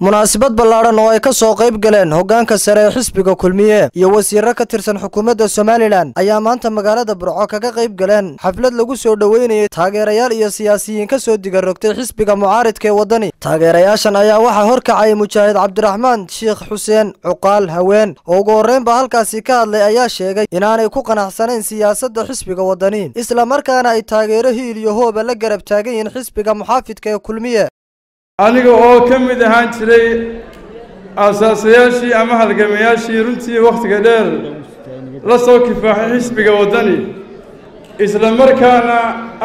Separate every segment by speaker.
Speaker 1: munaasabad ballaaran oo ay ka soo qayb galeen hoggaanka sare ee xisbiga kulmiye iyo wasiirro ka tirsan xukuumadda Somaliland ayaa maanta magaalada Burco kaga qayb galeen xaflad lagu soo dhaweynayay taageerayaal iyo siyaasiyiin ka soo digarrogtay xisbiga mucaaradka ee wadani. Taageerayaashan ayaa waxaa horkacay Mujaahid Cabdiraxmaan Sheekh Xuseen Cuqaal Haween oo ugu horreynba halkaasi ka hadlay ayaa sheegay inaanay ku qanacsanayn siyaasadda xisbiga wadani isla markaana ay taageero hiil iyo hooba la garab taagan yihiin xisbiga muxaafidka ee kulmiye.
Speaker 2: aniga oo ka mid ahaan jiray asaasayaashii ama halgamayaashii runtii waqtiga dheer la soo kifaaxay xisbiga wadani isla markaana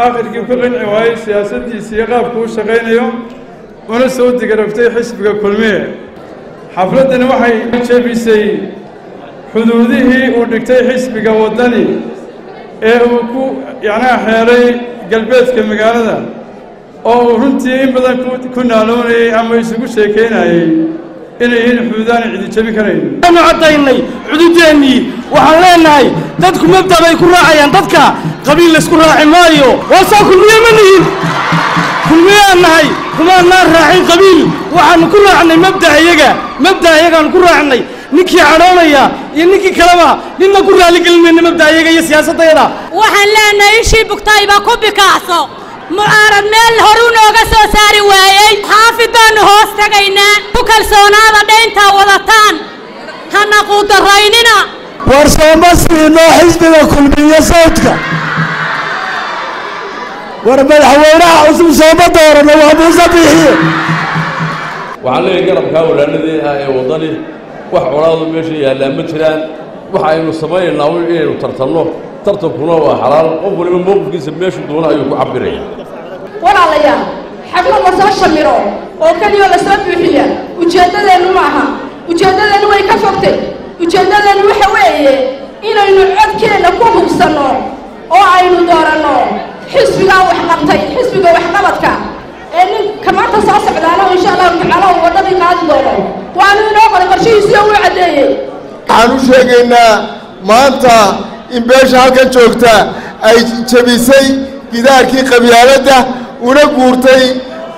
Speaker 2: aakhirkii ku qanci waayey siyaasaddiisa iyo qaabku u shaqaynayo una soo digarrogtay xisbiga kulmiye. xafladdani waxay jebisay xuduudihii uu dhigtay xisbiga wadani ee uu ku xeelay galbeedka magaalada oo runtii in badan ku naaloonayay ama isugu sheekeynayay inay yihiin xuduudaan cidi jebi karayn.
Speaker 3: waxaanu caddaynay xuduudeennii waxaan leenahay dadku mabda bay ku raacayaan, dadka qabiil laysku raaci maayo. waa soo kulmiye ma nihin, kulmiyaan nahay kumaanaan raacin qabiil. waxaanu ku raacnay mabda iyagaanu ku raacnay. ninkii cadhoonaya iyo ninkii kaleba ninna ku raaligelinayna mabda iyaga iyo siyaasadayada.
Speaker 4: waxaan leenahay ishii bugtayba ku bikacso mucaarad meel horu nooga soo saari waayey. xaafid baanu hoos tagaynaa, ku kalsoonaada dhayntaa wadataan hana quudaraynina.
Speaker 3: war sooma siinoo xisbiga kulmiye sawdka, war madaxweynaha cusub sooma doorano waa muuse bixiye.
Speaker 5: waxaan leeyahay garabkaa walaaladii ah ee wadani wax colaadu meesha yaallaa ma jiraan. waxa aynu samaynaynaa inaynu tartanno, tartankuna waa xalaal. qof waliba mowqifkiisa meeshuu doona ayuu ku cabiraya.
Speaker 6: walaalayaal xaflad la soo shamiro oo keliya la soo buuxiya ujeeddadeennu ma aha. ujeeddadeennu way ka fogtay. ujeeddadeennu waxa weeye inaynu codkeenna ku hubsanno oo aynu dooranno xisbigaa waxqabtay, xisbiga waxqabadka ee ninka maanta soo socdaana insha allahu tacaala uu waddadii qaadi doono. waanu inoo qoray qorshihiisii uu caddeeyey.
Speaker 7: waxaan u sheegaynaa maanta in beesha halkan joogta ay jebisay gidaarkii qabyaaladda una guurtay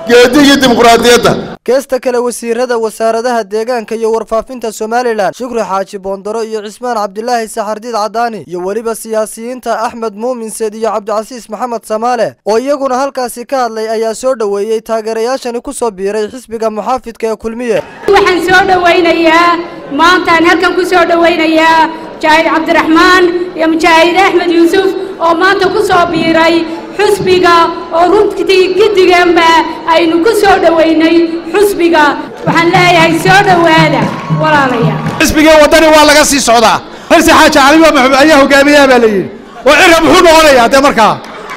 Speaker 7: geedigii dimuqraadiyadda.
Speaker 1: geesta kale wasiirada wasaaradaha deegaanka iyo warfaafinta Somaliland Shukri Xaaji Boondaro iyo Cismaan Cabdilaahi Saxardiid Cadaani iyo waliba siyaasiyiinta Axmed Muumin Seed iyo Cabdicasiis Maxamed Samaale oo iyaguna halkaasi ka hadlay ayaa soo dhaweeyay taageerayaashani ku soo biiray xisbiga muxaafidka ee kulmiye.
Speaker 4: waxaan soo dhaweynayaa maantaan halkan ku soo dhaweynayaa Mujaahid Cabdiraxmaan iyo Mujaahid Axmed Yuusuf oo maanta ku soo biiray xisbiga oo runtii gidiganba aynu ku soo dhaweynay xisbiga. waxaan leeyahay soo dhawaada walaalayaal.
Speaker 3: xisbiga wadani waa laga sii socdaa. xirsi xaaji cali maxamed ayaa hogaamiyaha baa la yidhi. oo cirra muxuu noqonayaa dee markaa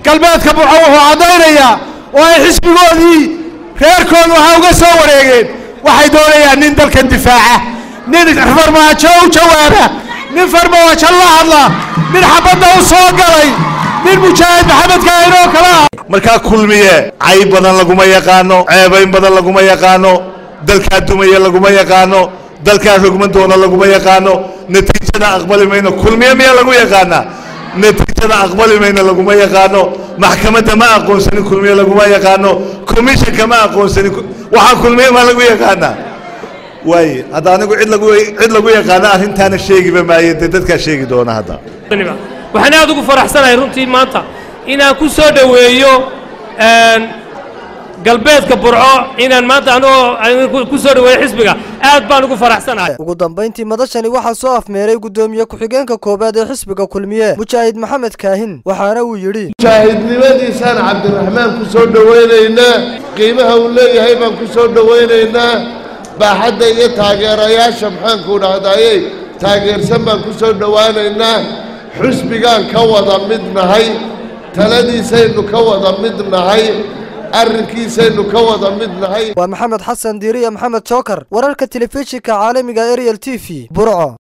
Speaker 3: galbeedka Burco wuxuu caddaynayaa oo ay xisbigoodii reerkoodu waxaa uga soo wareegeen. waxay doonayaan nin dalkan difaaca, nin farmaajo u jawaaba, nin farmaajo la hadla, nin xabadda u soo galay, nin Mujaahid Maxamed Kaahir oo kale ah.
Speaker 7: markaa kulmiye cayb badan laguma yaqaano, ceebayn badan laguma yaqaano, dalkaa dumaya laguma yaqaano, dalkaa rogman doona laguma yaqaano. natiijada aqbali mayno. kulmiye miyaa lagu yaqaanaa? natiijada aqbali mayno laguma yaqaano. maxkamadda ma aqoonsanin kulmiye laguma yaqaano. komishanka ma aqoonsanin. waxaa kulmiye ma lagu yaqaanaa? waaye hadda anigu cid lagu yaqaana arrintaana sheegiba maayo, dee dadkaa sheegi doona. hadda
Speaker 8: waxaan aad ugu faraxsanahay runtii maanta inaan ku soo dhaweeyo galbeedka Burco, inaan maanta anoo ku soo dhaweeyo xisbiga. aad baan ugu faraxsanahay.
Speaker 1: ugu dambeyntii madashani waxaa soo afmeeray gudoomiye ku-xigeenka koobaad ee xisbiga kulmiye Mujaahid Maxamed Kaahin, waxaana uu yidhi
Speaker 7: mujaahidnimadiisaan cabdiraxmaan ku soo dhaweynaynaa, qiimaha uu leeyahay baan ku soo dhaweynaynaa, baaxadda iyo taageerayaasha maxaanku dhahdaayey taageersan baan ku soo dhowaanaynaa. xusbigaan ka wada mid nahay, taladiisaynu ka wada mid nahay, arrinkiisaynu ka wada mid nahay.
Speaker 1: waa Maxamed Xasan Diiriye Maxamed Jookar, wararka telefishinka caalamiga Ariel TV Burco.